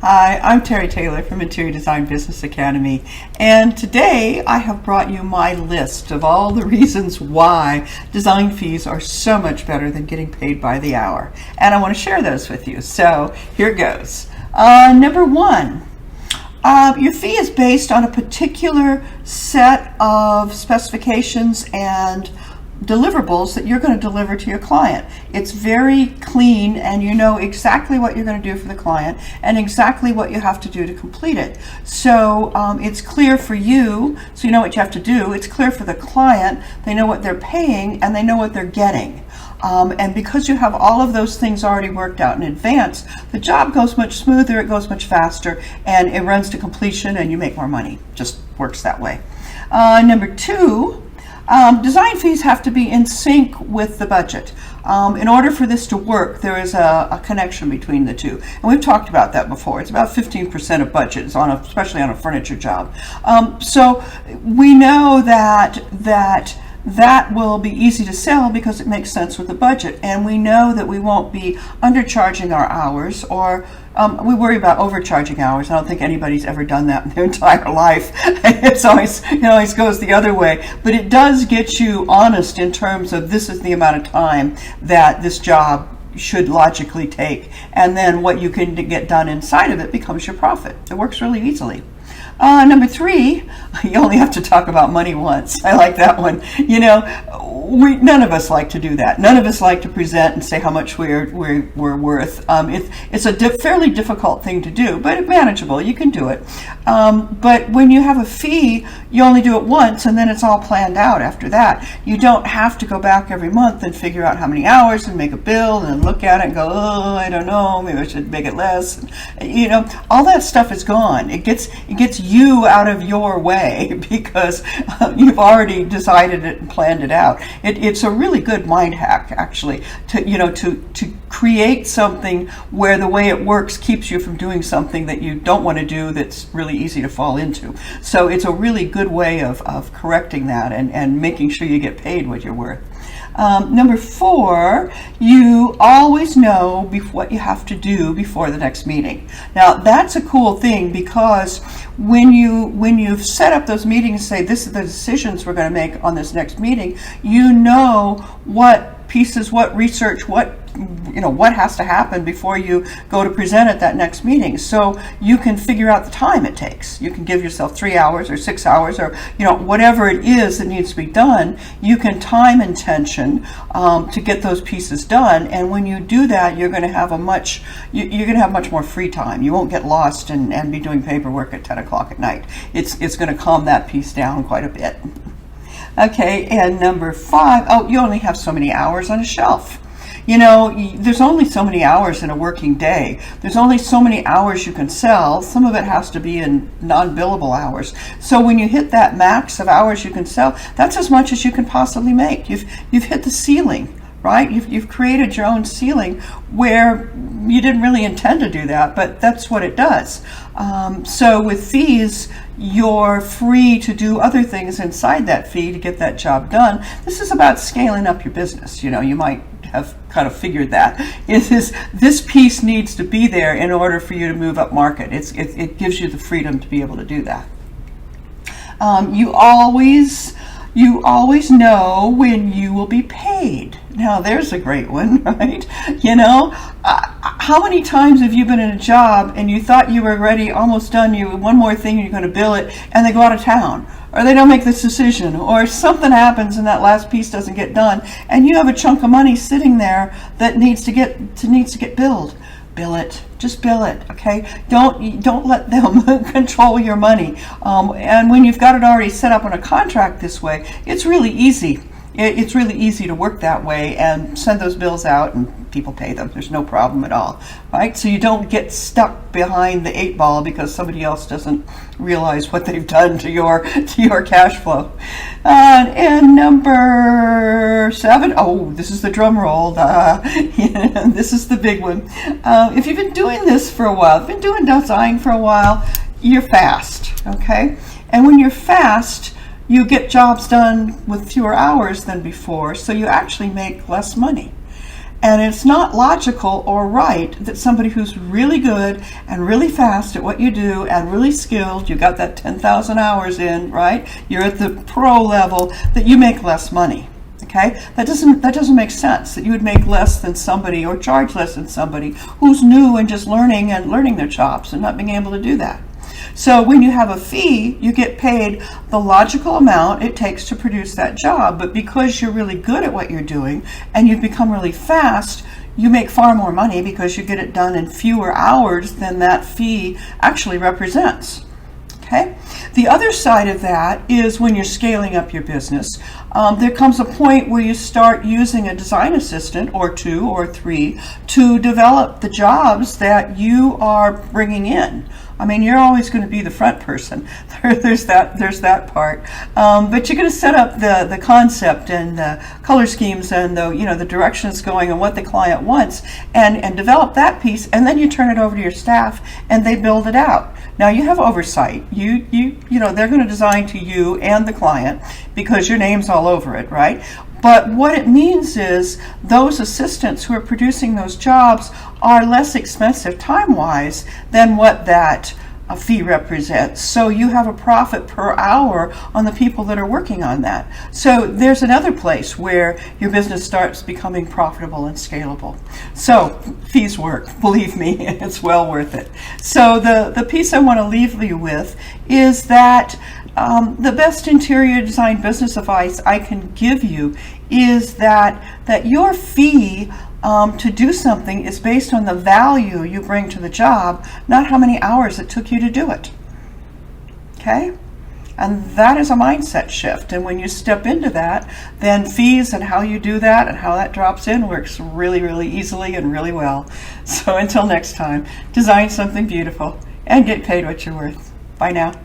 Hi, I'm Terry Taylor from Interior Design Business Academy, and today I have brought you my list of all the reasons why design fees are so much better than getting paid by the hour, and I want to share those with you. So here goes. Number one, your fee is based on a particular set of specifications and deliverables that you're going to deliver to your client. It's very clean, and you know exactly what you're going to do for the client and exactly what you have to do to complete it. So it's clear for you, so you know what you have to do. It's clear for the client. They know what they're paying and they know what they're getting. And because you have all of those things already worked out in advance, the job goes much smoother, it goes much faster, and it runs to completion and you make more money. Just works that way. Number two, design fees have to be in sync with the budget. In order for this to work, there is a connection between the two. And we've talked about that before. It's about 15% of budget, especially on a furniture job. So we know that will be easy to sell because it makes sense with the budget, and we know that we won't be undercharging our hours, or we worry about overcharging hours. I don't think anybody's ever done that in their entire life. It always goes the other way, but it does get you honest in terms of this is the amount of time that this job should logically take, and then what you can get done inside of it becomes your profit. It works really easily. Number three, you only have to talk about money once. I like that one. You know, none of us like to do that. None of us like to present and say how much we're worth. It's a fairly difficult thing to do, but it's manageable. You can do it. But when you have a fee, you only do it once, and then it's all planned out after that. You don't have to go back every month and figure out how many hours and make a bill and look at it and go, oh, I don't know, maybe I should make it less. You know, all that stuff is gone. It gets you out of your way because you've already decided it and planned it out. It's a really good mind hack, actually, to create something where the way it works keeps you from doing something that you don't want to do that's really easy to fall into. So it's a really good way of correcting that and making sure you get paid what you're worth. Number four, you always know what you have to do before the next meeting. Now that's a cool thing, because when you've set up those meetings, say this is the decisions we're going to make on this next meeting, you know what pieces, what research, what has to happen before you go to present at that next meeting. So you can figure out the time it takes. You can give yourself 3 hours or 6 hours, or whatever it is that needs to be done. You can time intention to get those pieces done. And when you do that, you're going to have much more free time. You won't get lost and be doing paperwork at 10 o'clock at night. It's going to calm that piece down quite a bit. Okay, and number five, you only have so many hours on a shelf. There's only so many hours in a working day. There's only so many hours you can sell. Some of it has to be in non-billable hours. So when you hit that max of hours you can sell, that's as much as you can possibly make. You've hit the ceiling, right? You've created your own ceiling where you didn't really intend to do that, but that's what it does. So with fees, you're free to do other things inside that fee to get that job done. This is about scaling up your business. You might have kind of figured that. This piece needs to be there in order for you to move up market. It gives you the freedom to be able to do that. You always know when you will be paid. Now there's a great one, right? How many times have you been in a job and you thought you were ready, almost done, one more thing and you're going to bill it, and they go out of town, or they don't make this decision, or something happens and that last piece doesn't get done, and you have a chunk of money sitting there that needs to get billed. Bill it. Just bill it, okay? Don't let them control your money. And when you've got it already set up on a contract this way, it's really easy. It's really easy to work that way and send those bills out and people pay them. There's no problem at all, right? So you don't get stuck behind the 8 ball because somebody else doesn't realize what they've done to your cash flow. And number 7, this is the drum roll. This is the big one. If you've been doing this for a while, been doing design for a while, you're fast, okay? And when you're fast, you get jobs done with fewer hours than before, so you actually make less money. And it's not logical or right that somebody who's really good and really fast at what you do and really skilled, you got that 10,000 hours in, right? You're at the pro level, that you make less money. Okay? That doesn't make sense, that you would make less than somebody or charge less than somebody who's new and just learning their chops and not being able to do that. So when you have a fee, you get paid the logical amount it takes to produce that job. But because you're really good at what you're doing and you've become really fast, you make far more money because you get it done in fewer hours than that fee actually represents. Okay? The other side of that is when you're scaling up your business, there comes a point where you start using a design assistant or two or three to develop the jobs that you are bringing in. I mean, you're always going to be the front person. There's that part. But you're going to set up the concept and the color schemes and the direction it's going and what the client wants, and develop that piece, and then you turn it over to your staff and they build it out. Now you have oversight. They're going to design to you and the client because your name's all over it, right? But what it means is those assistants who are producing those jobs are less expensive time-wise than what that fee represents. So you have a profit per hour on the people that are working on that. So there's another place where your business starts becoming profitable and scalable. So fees work, believe me, it's well worth it. So the piece I want to leave you with is that the best interior design business advice I can give you is that your fee to do something is based on the value you bring to the job, not how many hours it took you to do it. Okay? And that is a mindset shift. And when you step into that, then fees and how you do that and how that drops in works really, really easily and really well. So until next time, design something beautiful and get paid what you're worth. Bye now.